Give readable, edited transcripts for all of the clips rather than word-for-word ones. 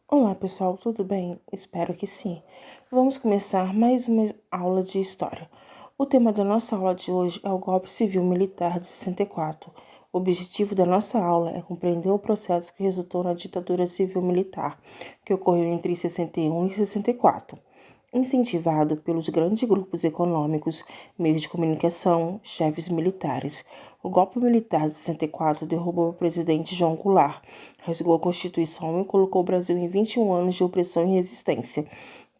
Olá pessoal, tudo bem? Espero que sim. Vamos começar mais uma aula de história. O tema da nossa aula de hoje é o golpe civil-militar de 64. O objetivo da nossa aula é compreender o processo que resultou na ditadura civil-militar, que ocorreu entre 61 e 64. Incentivado pelos grandes grupos econômicos, meios de comunicação, chefes militares. O golpe militar de 64 derrubou o presidente João Goulart, rasgou a Constituição e colocou o Brasil em 21 anos de opressão e resistência.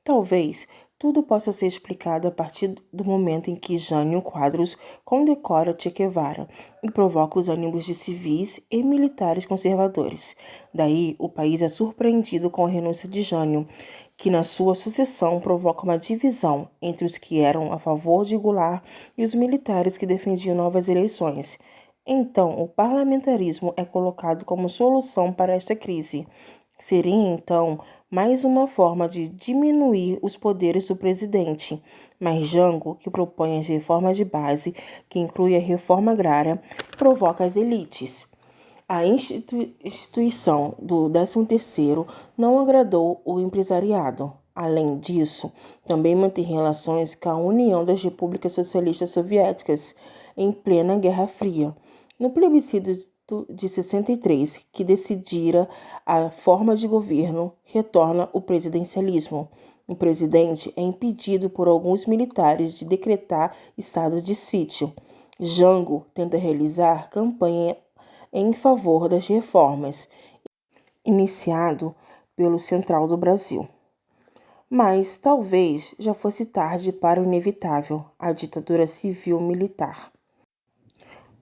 Talvez tudo possa ser explicado a partir do momento em que Jânio Quadros condecora Che Guevara e provoca os ânimos de civis e militares conservadores. Daí, o país é surpreendido com a renúncia de Jânio, que na sua sucessão provoca uma divisão entre os que eram a favor de Goulart e os militares que defendiam novas eleições. Então, o parlamentarismo é colocado como solução para esta crise. Seria, então, mais uma forma de diminuir os poderes do presidente. Mas Jango, que propõe as reformas de base, que inclui a reforma agrária, provoca as elites. A instituição do 13º não agradou o empresariado. Além disso, também mantém relações com a União das Repúblicas Socialistas Soviéticas em plena Guerra Fria. No plebiscito de 63, que decidira a forma de governo, retorna o presidencialismo. O presidente é impedido por alguns militares de decretar estado de sítio. Jango tenta realizar campanha em favor das reformas, iniciado pelo Central do Brasil. Mas talvez já fosse tarde para o inevitável, a ditadura civil-militar.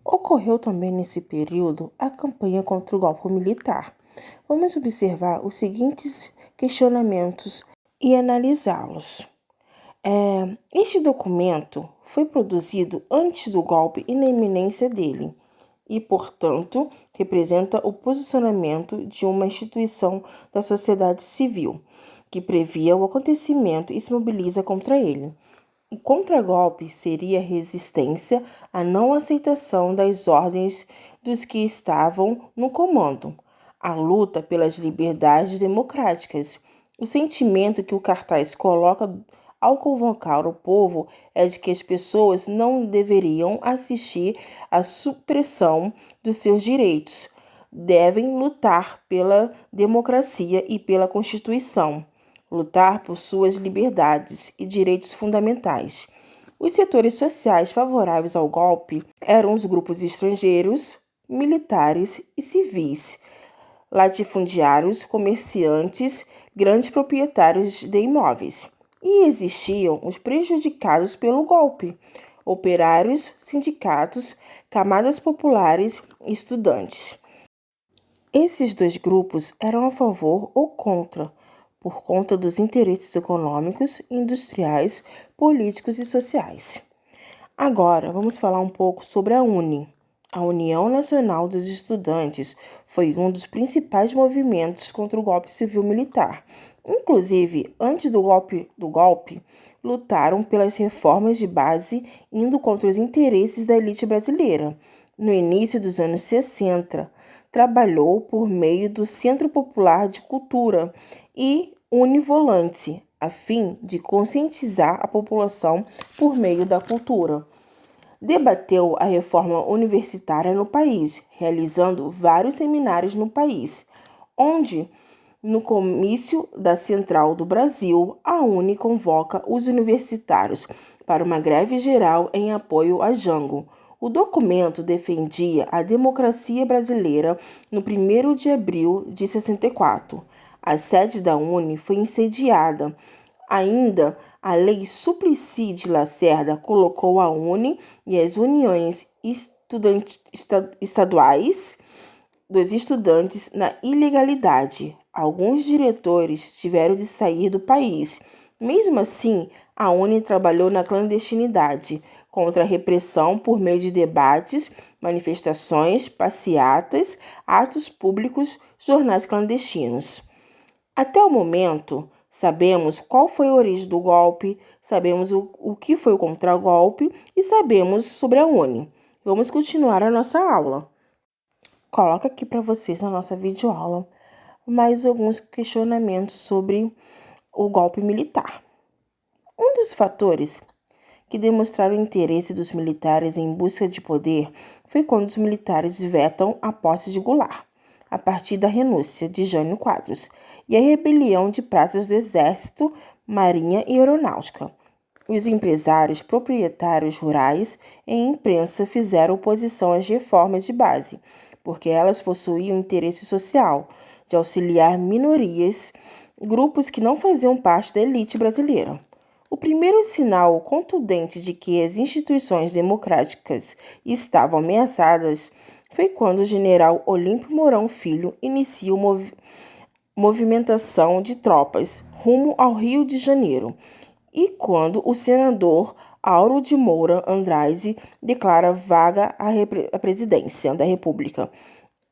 Ocorreu também nesse período a campanha contra o golpe militar. Vamos observar os seguintes questionamentos e analisá-los. Este documento foi produzido antes do golpe e na iminência dele, e, portanto, representa o posicionamento de uma instituição da sociedade civil, que previa o acontecimento e se mobiliza contra ele. O contragolpe seria a resistência à não aceitação das ordens dos que estavam no comando, a luta pelas liberdades democráticas. O sentimento que o cartaz coloca ao convocar o povo é de que as pessoas não deveriam assistir à supressão dos seus direitos. Devem lutar pela democracia e pela Constituição, lutar por suas liberdades e direitos fundamentais. Os setores sociais favoráveis ao golpe eram os grupos estrangeiros, militares e civis, latifundiários, comerciantes, grandes proprietários de imóveis. E existiam os prejudicados pelo golpe: operários, sindicatos, camadas populares e estudantes. Esses dois grupos eram a favor ou contra, por conta dos interesses econômicos, industriais, políticos e sociais. Agora, vamos falar um pouco sobre a UNE. A União Nacional dos Estudantes foi um dos principais movimentos contra o golpe civil-militar. Inclusive, antes do golpe, lutaram pelas reformas de base, indo contra os interesses da elite brasileira. No início dos anos 60, trabalhou por meio do Centro Popular de Cultura e Univolante, a fim de conscientizar a população por meio da cultura. Debateu a reforma universitária no país, realizando vários seminários no país, onde, no comício da Central do Brasil, a UNE convoca os universitários para uma greve geral em apoio a Jango. O documento defendia a democracia brasileira no 1º de abril de 64. A sede da UNE foi incendiada. Ainda, a Lei Suplicy de Lacerda colocou a UNE e as uniões estaduais dos estudantes na ilegalidade. Alguns diretores tiveram de sair do país. Mesmo assim, a UNE trabalhou na clandestinidade, contra a repressão por meio de debates, manifestações, passeatas, atos públicos, jornais clandestinos. Até o momento, sabemos qual foi a origem do golpe, sabemos o que foi o contragolpe e sabemos sobre a UNE. Vamos continuar a nossa aula. Coloco aqui para vocês a nossa videoaula mais alguns questionamentos sobre o golpe militar. Um dos fatores que demonstraram o interesse dos militares em busca de poder foi quando os militares vetam a posse de Goulart, a partir da renúncia de Jânio Quadros, e a rebelião de praças do Exército, Marinha e Aeronáutica. Os empresários, proprietários rurais e imprensa fizeram oposição às reformas de base, porque elas possuíam interesse social de auxiliar minorias, grupos que não faziam parte da elite brasileira. O primeiro sinal contundente de que as instituições democráticas estavam ameaçadas foi quando o general Olímpio Mourão Filho inicia uma movimentação de tropas rumo ao Rio de Janeiro e quando o senador Auro de Moura Andrade declara vaga a presidência da República.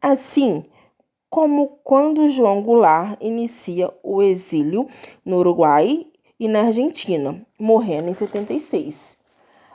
Assim como quando João Goulart inicia o exílio no Uruguai e na Argentina, morrendo em 76.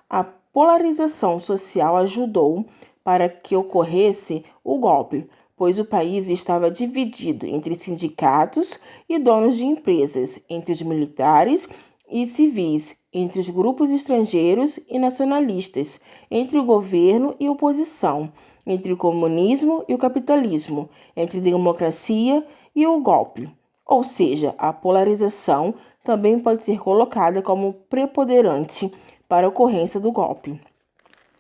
A polarização social ajudou para que ocorresse o golpe, pois o país estava dividido entre sindicatos e donos de empresas, entre os militares e civis, entre os grupos estrangeiros e nacionalistas, entre o governo e oposição, entre o comunismo e o capitalismo, entre a democracia e o golpe. Ou seja, a polarização também pode ser colocada como preponderante para a ocorrência do golpe.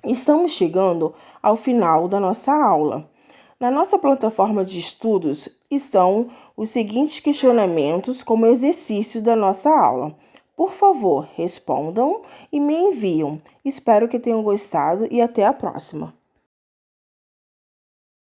Estamos chegando ao final da nossa aula. Na nossa plataforma de estudos estão os seguintes questionamentos como exercício da nossa aula. Por favor, respondam e me enviam. Espero que tenham gostado e até a próxima.